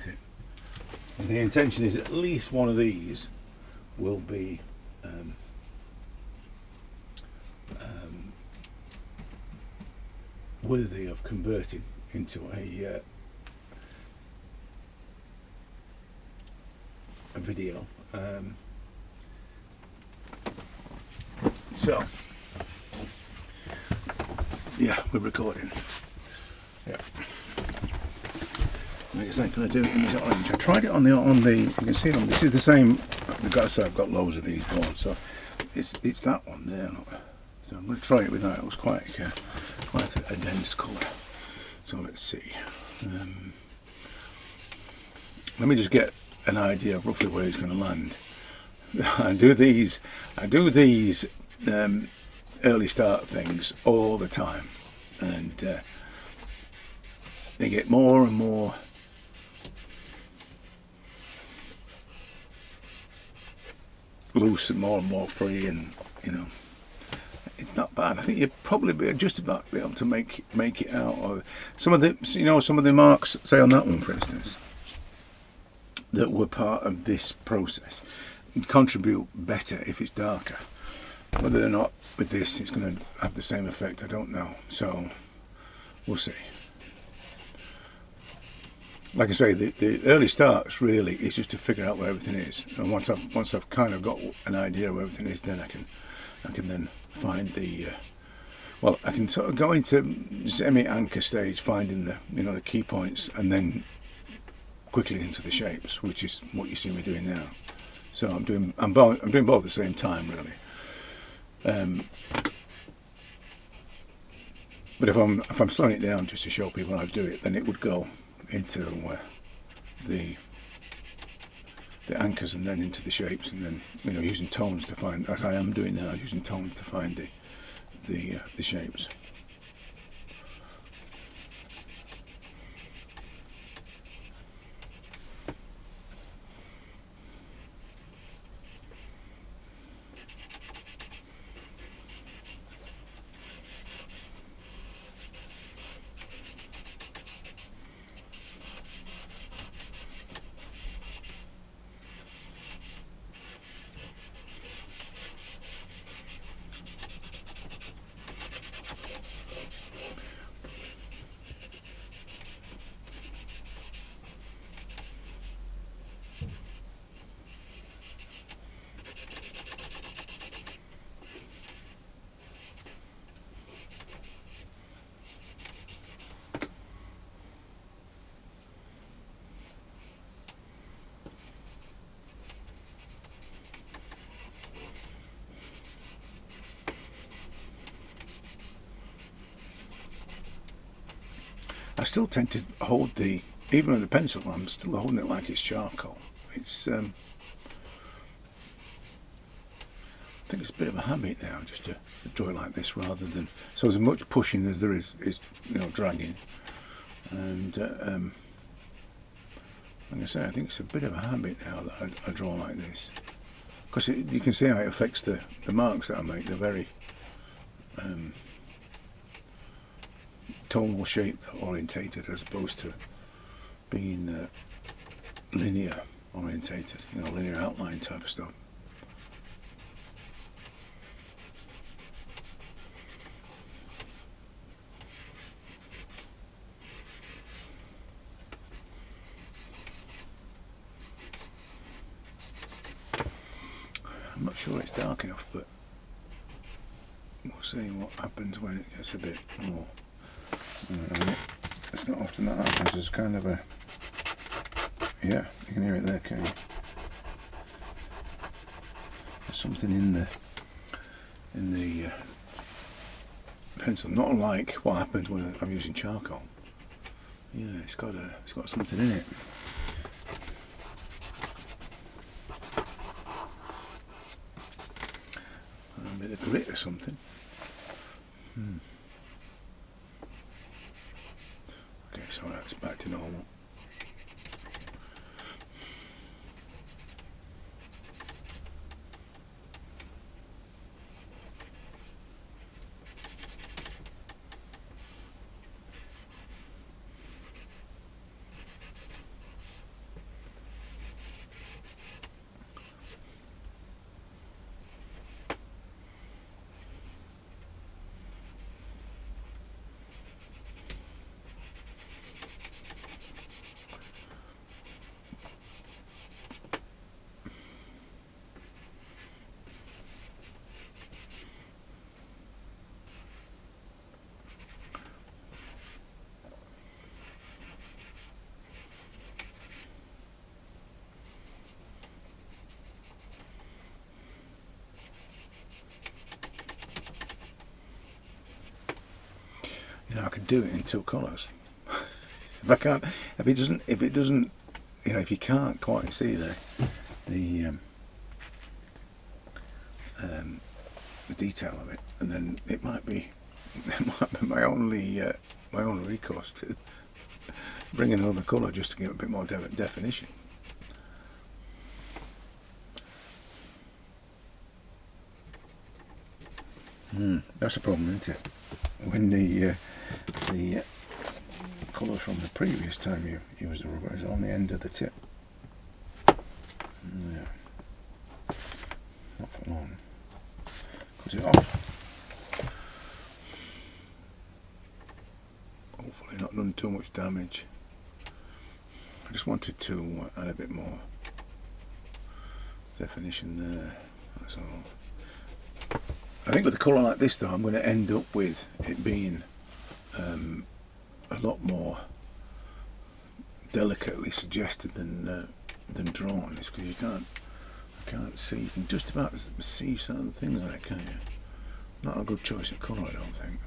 isn't it? And the intention is at least one of these will be worthy of converting into a video. So yeah, we're recording. Yeah. I guess I'm going to do it in this orange. I tried it on the. You can see them. This is the same. I've got loads of these boards, so it's that one there. So I'm going to try it with that. It was quite a dense colour. So let's see. Let me just get an idea of roughly where it's going to land. I do these early start things all the time, and they get more and more loose and more free, and you know, it's not bad. I think you'd probably be just about be able to make it out. Or some of the marks, say on that one for instance, that were part of this process contribute better if it's darker. Whether or not with this it's going to have the same effect, I don't know. So we'll see. Like I say, the early starts really is just to figure out where everything is, and once I've kind of got an idea where everything is, then I can then find the I can sort of go into semi-anchor stage, finding the key points, and then quickly into the shapes, which is what you see me doing now. So I'm doing both at the same time, really. But if I'm slowing it down just to show people how to do it, then it would go into the anchors and then into the shapes, and then using tones to find, as I am doing now, using tones to find the shapes. I still tend to hold even with the pencil, I'm still holding it like it's charcoal. It's I think it's a bit of a habit now, just to draw it like this rather than, so as much pushing as there is dragging. And like I say, I think it's a bit of a habit now that I draw like this, because you can see how it affects the marks that I make. They're very tonal shape orientated, as opposed to being linear orientated, linear outline type of stuff. I'm not sure it's dark enough, but we'll see what happens when it gets a bit more. It's not often that happens. There's kind of a, yeah, you can hear it there, can't you? There's something in the pencil, not unlike what happens when I'm using charcoal. Yeah, it's got something in it. A bit of grit or something. Okay, so that's back to normal. do it in two colours. if it doesn't, you know, if you can't quite see the detail of it, and then it might be my only recourse to bring in another colour just to give it a bit more definition. That's a problem, isn't it? When the colour from the previous time you used the rubber is on the end of the tip. Yeah. Not for long. Cut it off. Hopefully not done too much damage. I just wanted to add a bit more definition there, that's all. I think with a colour like this though, I'm going to end up with it being a lot more delicately suggested than drawn. It's because I can't see. You can just about see certain things on it, can't you? Not a good choice of colour, I don't think.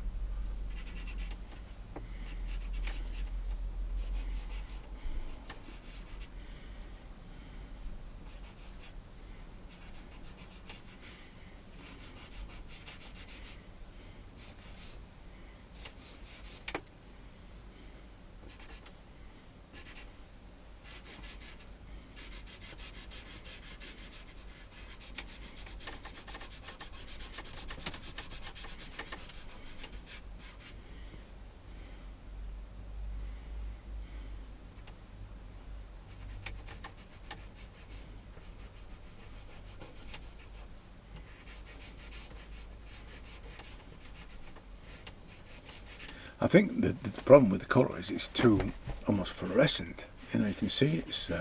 I think the problem with the colour is it's too almost fluorescent. You know, you can see it's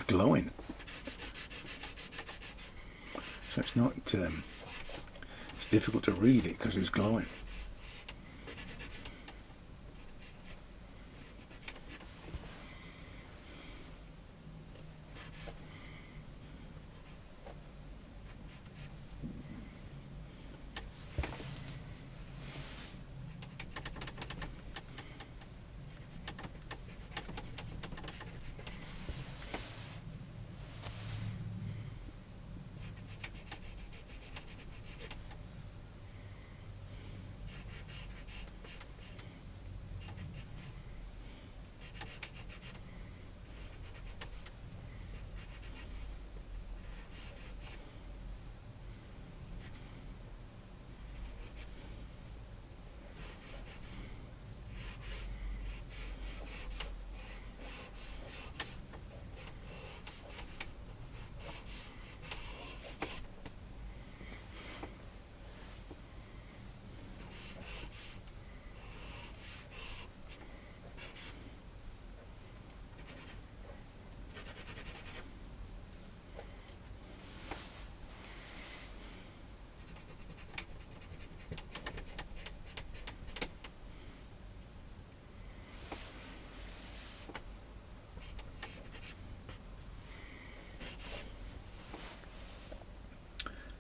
glowing. So it's not. It's difficult to read it because it's glowing.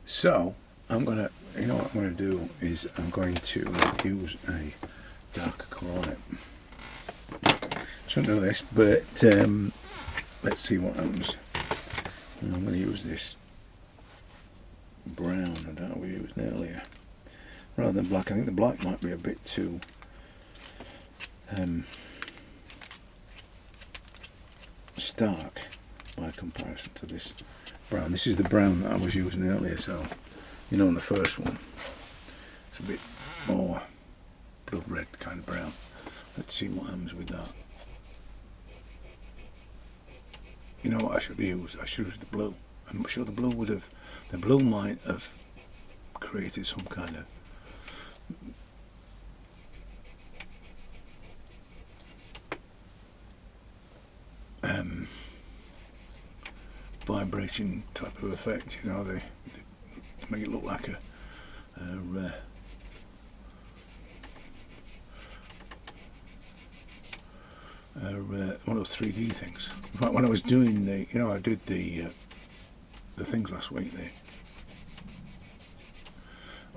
So I'm gonna, you know what I'm gonna do is I'm going to use a darker colour on it. Shouldn't know this, but let's see what happens. And I'm going to use this brown that we used earlier rather than black. I think the black might be a bit too stark by comparison to this brown. This is the brown that I was using earlier, so you know, on the first one it's a bit more blood red kind of brown. Let's see what happens with that. You know what I should use? I should use the blue. I'm sure the blue might have created some kind of vibration type of effect. You know, they make it look like one of those 3D things. When I was doing the, you know, I did the things last week, the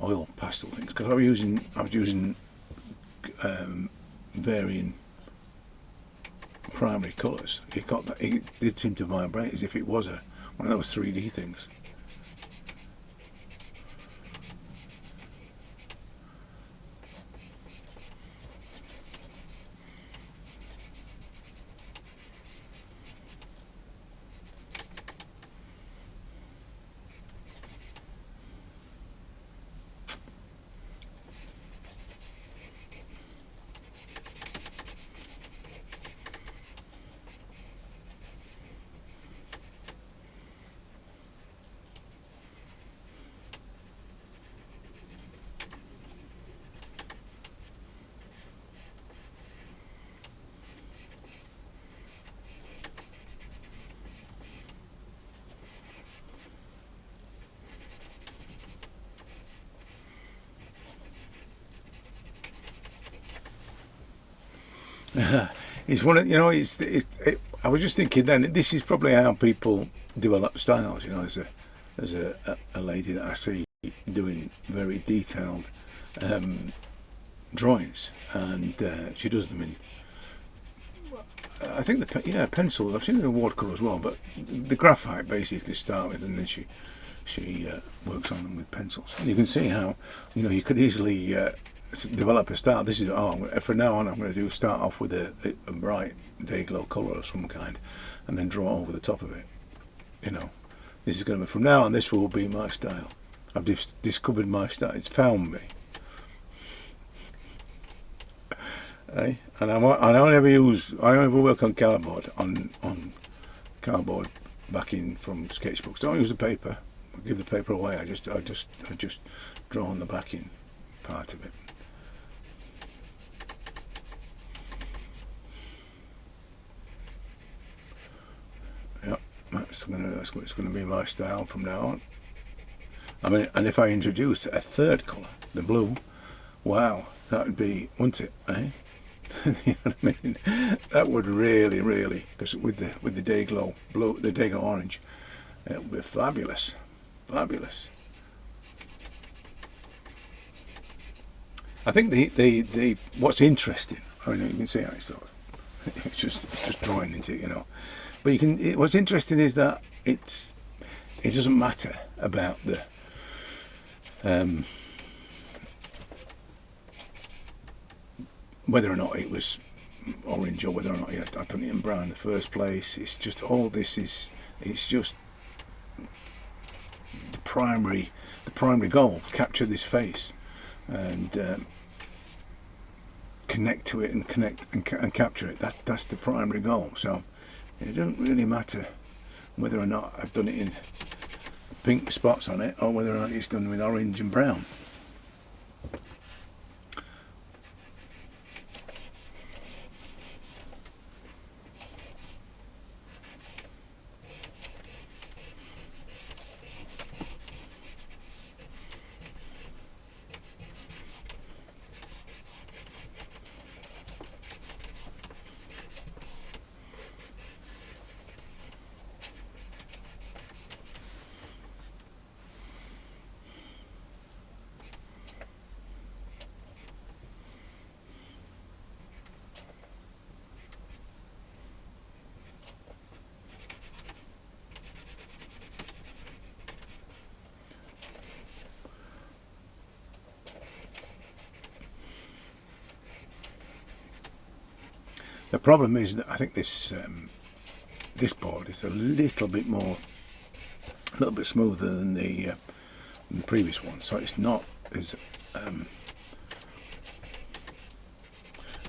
oil pastel things, because I was using varying primary colours, it got that, it did seem to vibrate as if it was one of those 3D things. It's one of, you know, I was just thinking then, this is probably how people develop styles. You know, there's a lady that I see doing very detailed drawings, and she does them in, I think pencils. I've seen it in watercolour as well, but the graphite basically start with, and then she works on them with pencils. And you can see how, you know, you could easily develop a style. This is, from now on I'm going to start off with a bright day glow colour of some kind, and then draw over the top of it. You know, this is going to be, from now on, this will be my style. I've discovered my style. It's found me. And I never work on cardboard, on cardboard backing from sketchbooks. Don't use the paper. I give the paper away. I just draw on the backing part of it. Yep, that's what's going to be my style from now on. I mean, and if I introduced a third colour, the blue, wow, that would be, wouldn't it? Eh? You know what I mean? That would really, because with the day glow blue, the day glow orange, it would be fabulous, fabulous. I think the what's interesting, I mean, you can see how it's sort of, it's just drawing into it, you know. But what's interesting is that it doesn't matter about the whether or not it was orange or whether or not I'd done it in brown in the first place. It's just all this it's just the primary goal: capture this face and connect to it and capture it. That's the primary goal. So it doesn't really matter whether or not I've done it in pink spots on it or whether or not it's done with orange and brown. The problem is that I think this board is a little bit smoother than the previous one, so it's not as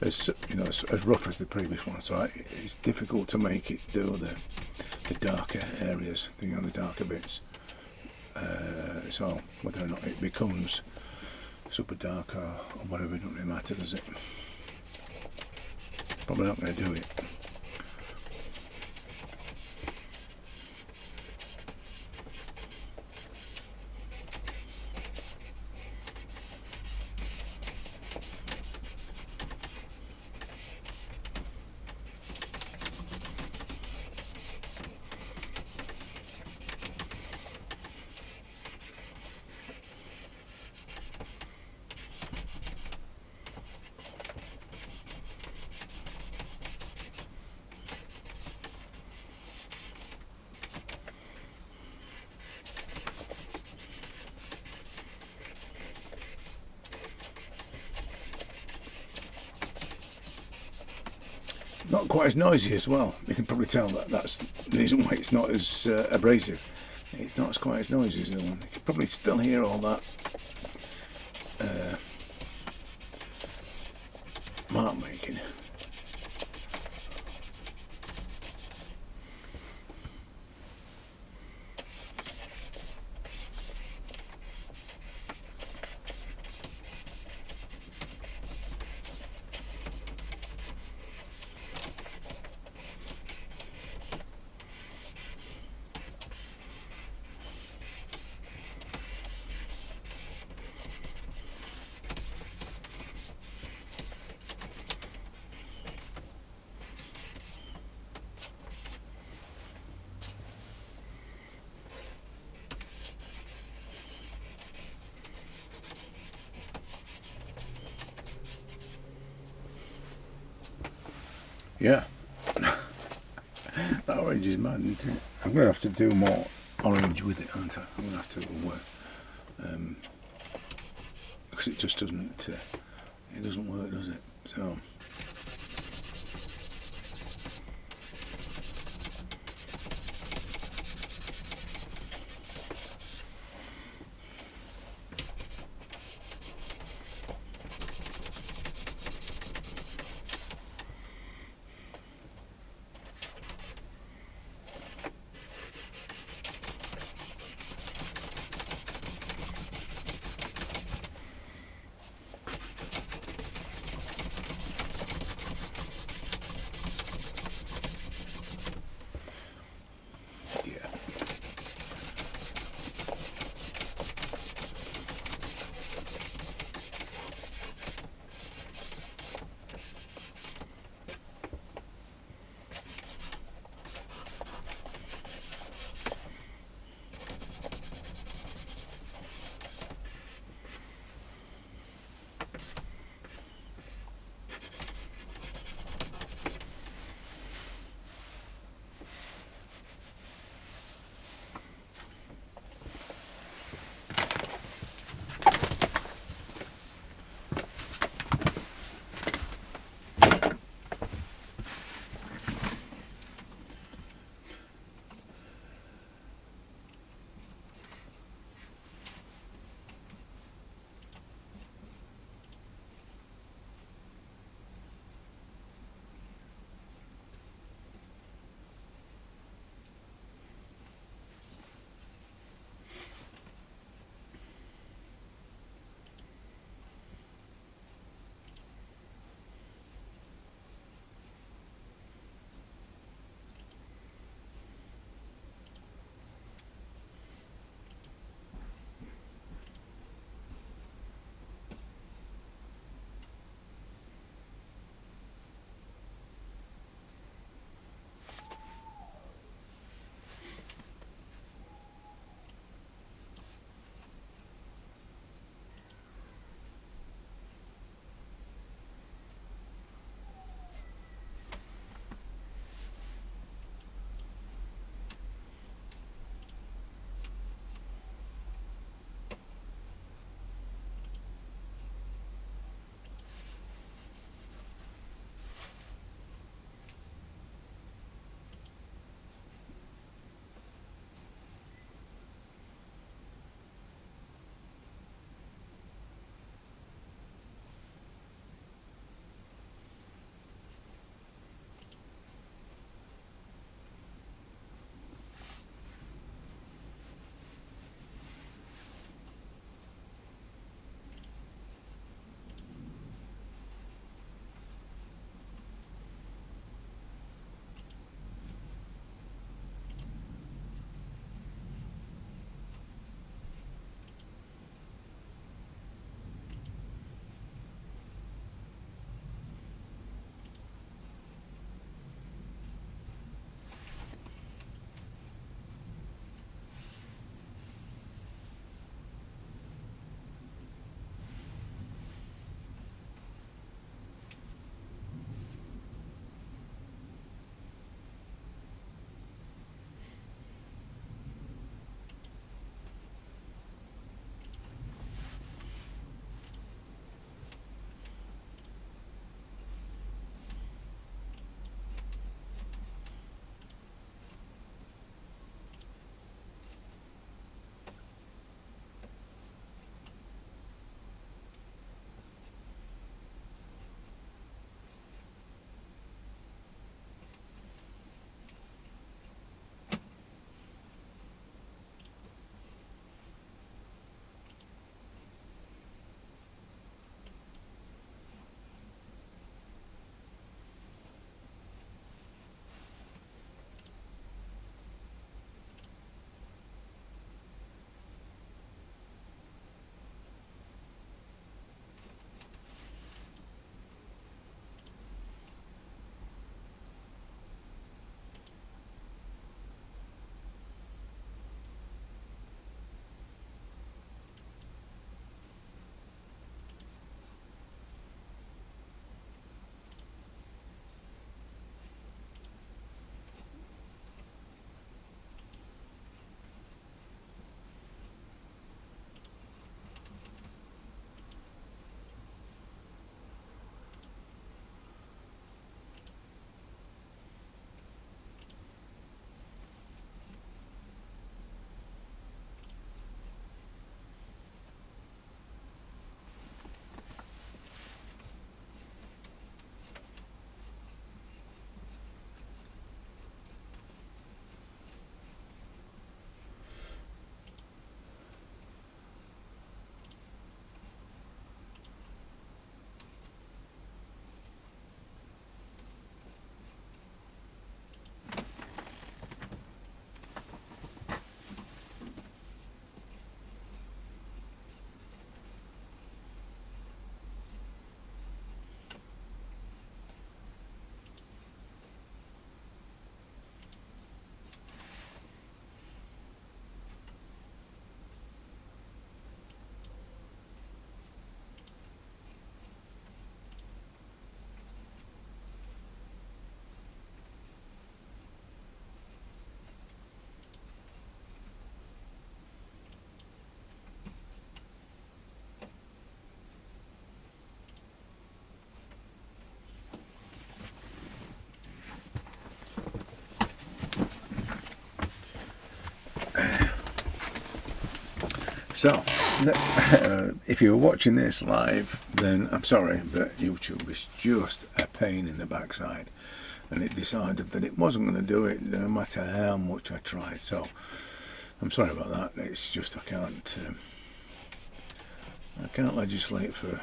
as rough as the previous one. So it's difficult to make it do the darker areas, the darker bits. So whether or not it becomes super dark or whatever, it doesn't really matter, does it? Probably not going to do it. not quite as noisy as well. You can probably tell that's the reason why it's not as abrasive. It's not as quite as noisy as the other one. You can probably still hear all that mark making. Yeah, that orange is mad, isn't it? I'm going to have to do more orange with it, aren't I? I'm going to have to, because it just doesn't, it doesn't work, does it? So. So, if you're watching this live, then I'm sorry, but YouTube is just a pain in the backside, and it decided that it wasn't going to do it no matter how much I tried. So, I'm sorry about that. It's just I can't legislate for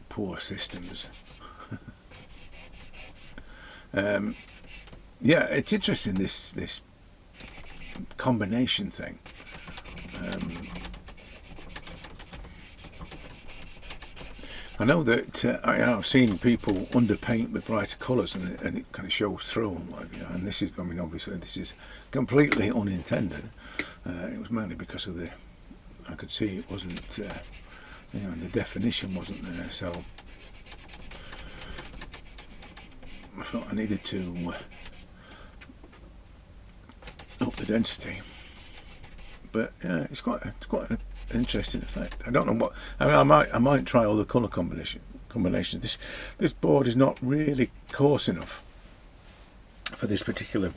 poor systems. Yeah, it's interesting, this combination thing. I know that I've seen people underpaint with brighter colours, and it kind of shows through. And this is, I mean, obviously this is completely unintended. It was mainly because of I could see it wasn't, the definition wasn't there. So I thought I needed to up the density. But it's quite an interesting effect. I don't know what. I might try all the colour combinations. This board is not really coarse enough for this particular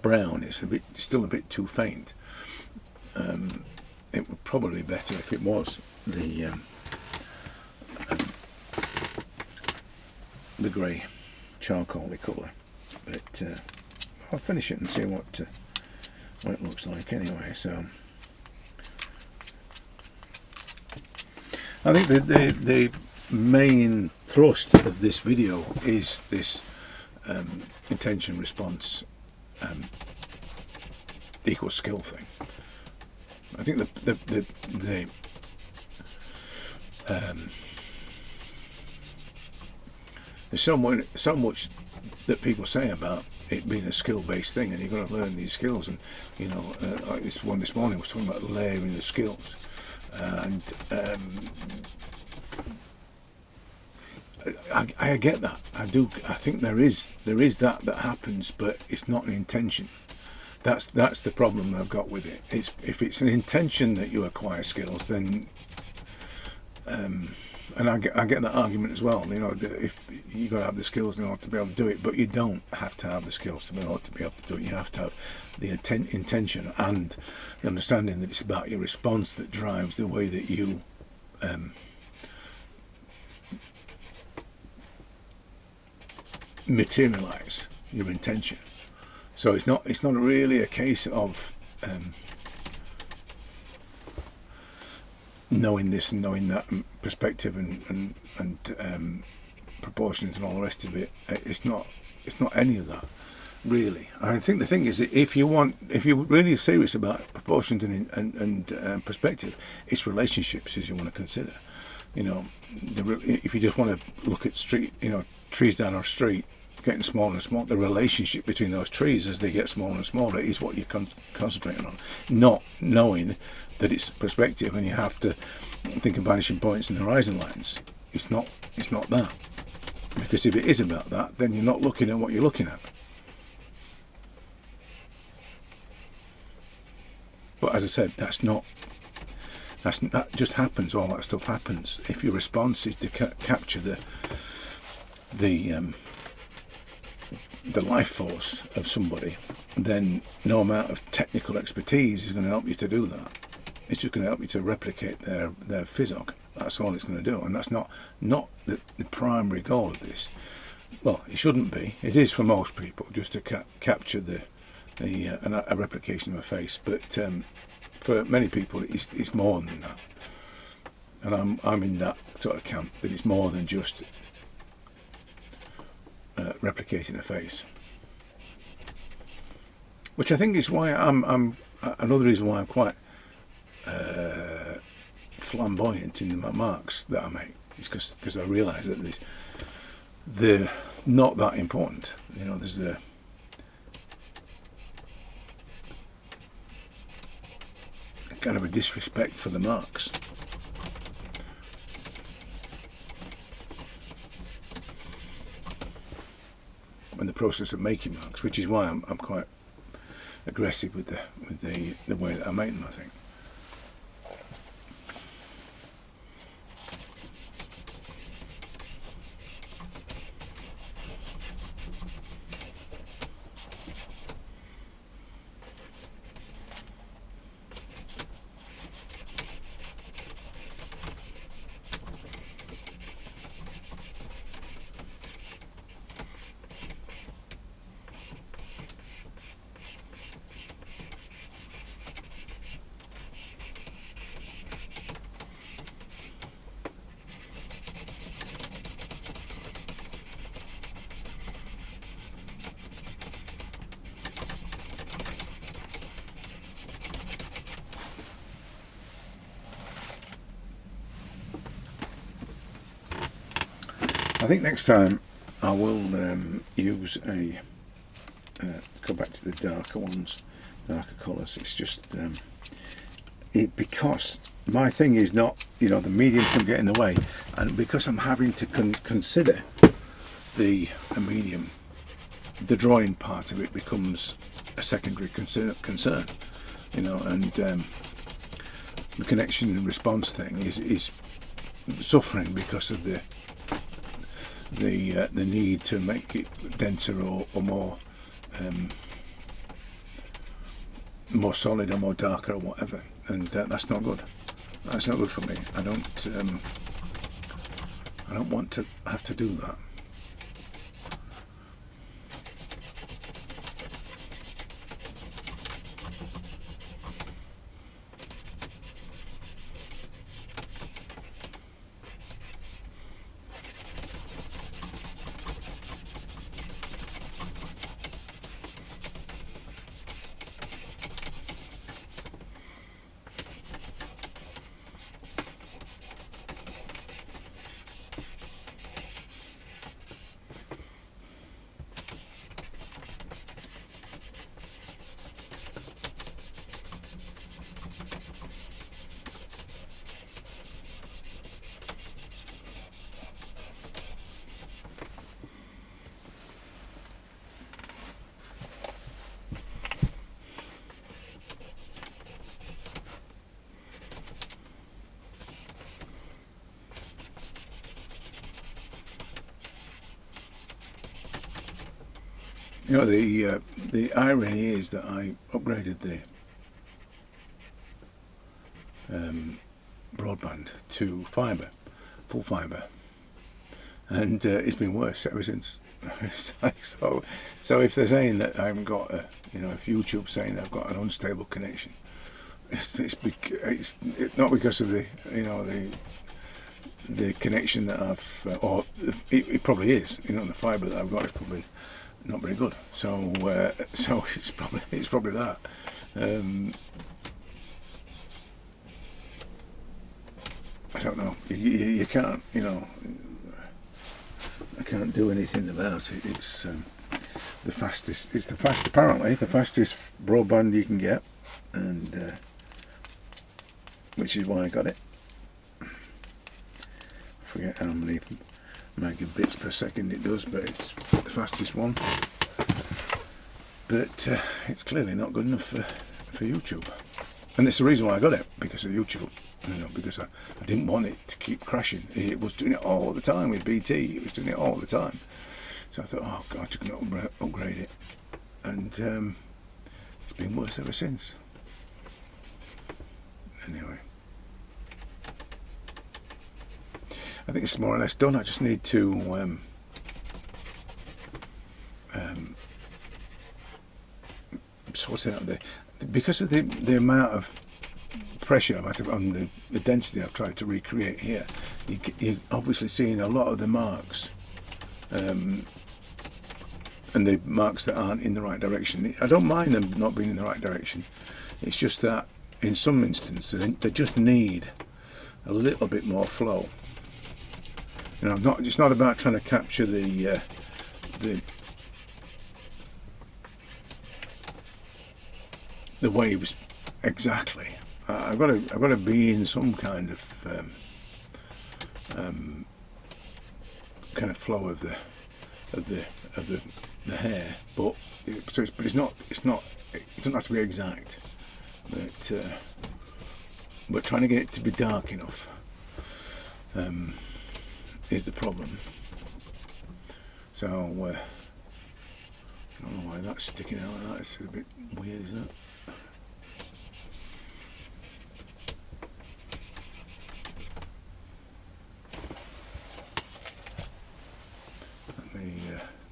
brown. It's still a bit too faint. It would probably be better if it was the grey charcoaly colour. But I'll finish it and see what it looks like anyway. So I think the main thrust of this video is this intention response equals skill thing. I think there's so much that people say about it being a skill-based thing, and you've got to learn these skills. And like this one this morning was talking about layering the skills, and I get that. I do. I think there is that happens, but it's not an intention. That's the problem I've got with it. If it's an intention that you acquire skills, then and I get that argument as well. If you got to have the skills in order to be able to do it, but you don't have to have the skills to be able to do it. You have to have the intention and the understanding that it's about your response that drives the way that you materialize your intention. So it's not really a case of knowing this and knowing that perspective and proportions and all the rest of it. It's not any of that, really. I think the thing is that if you're really serious about proportions and perspective, it's relationships as you want to consider. If you just want to look at trees down our street getting smaller and smaller, the relationship between those trees as they get smaller and smaller is what you're concentrating on, not knowing that it's perspective and you have to think of vanishing points and horizon lines. It's not that, because if it is about that, then you're not looking at what you're looking at. But as I said, that just happens. All that stuff happens if your response is to capture the life force of somebody. Then no amount of technical expertise is going to help you to do that. It's just going to help you to replicate their physog. That's all it's going to do, and that's not the primary goal of this. Well, it shouldn't be. It is for most people, just to capture a replication of a face. But for many people, it's more than that. And I'm in that sort of camp, that it's more than just replicating a face. Which I think is why I'm another reason why I'm quite flamboyant in my marks that I make. It's because I realise that they're not that important. There's kind of a disrespect for the marks. And the process of making marks, which is why I'm quite aggressive with the way that I make them, I think. I think next time I will use a go back to the darker ones, darker colours. It's just because my thing is not, you know, the medium shouldn't get in the way, and because I'm having to consider the medium, the drawing part of it becomes a secondary concern, you know, and the connection and response thing is suffering because of the need to make it denser or more more solid or more darker or whatever, and that's not good. That's not good for me. I don't want to have to do that. You know, the irony is that I upgraded the broadband to fibre, full fibre, and it's been worse ever since. So if they're saying that I haven't got you know, if YouTube's saying I've got an unstable connection, it's not because of the, you know, the connection that I've or it probably is, you know, the fibre that I've got is probably not very good, so it's probably that. I don't know. You can't, you know, I can't do anything about it. It's the fastest. It's apparently the fastest broadband you can get, and which is why I got it. I forget how many megabits per second it does, but it's the fastest one. But it's clearly not good enough for YouTube, and it's the reason why I got it, because of YouTube. You know, because I didn't want it to keep crashing. It was doing it all the time with BT. It was doing it all the time. So I thought, oh God, you're going to upgrade it, and it's been worse ever since. Anyway, I think it's more or less done. I just need to sort out because of the amount of pressure on the density I've tried to recreate here. You're obviously seeing a lot of the marks, and the marks that aren't in the right direction. I don't mind them not being in the right direction. It's just that in some instances they just need a little bit more flow. You know, it's not about trying to capture the waves exactly. I've got to be in some kind of flow of the hair, but it doesn't have to be exact. But trying to get it to be dark enough is the problem. So I don't know why that's sticking out like that. It's a bit weird, isn't it?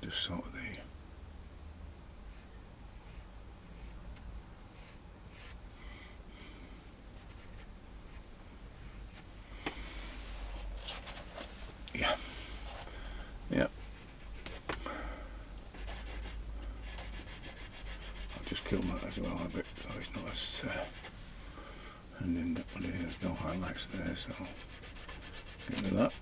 Just sort of yeah. I'll just kill that as well a bit, so it's not as and then there's no highlights there, so get rid of that.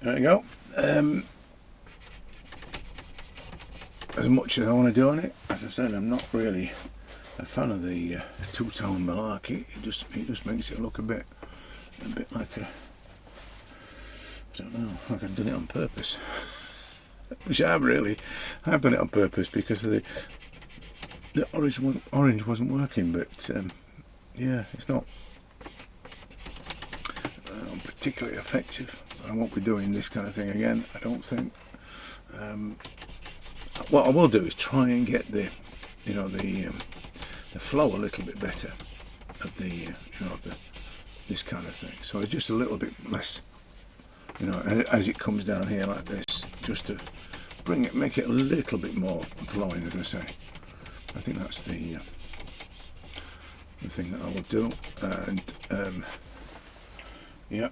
There we go. As much as I want to do on it, as I said, I'm not really a fan of the two-tone malarkey. It just makes it look a bit like a, I don't know, like I've done it on purpose. Which I have really. I've done it on purpose because of the orange wasn't working. But yeah, it's not particularly effective. I won't be doing this kind of thing again, I don't think. What I will do is try and get the flow a little bit better of the this kind of thing. So it's just a little bit less, as it comes down here like this, just to make it a little bit more flowing, as I say. I think that's the thing that I will do. And yeah.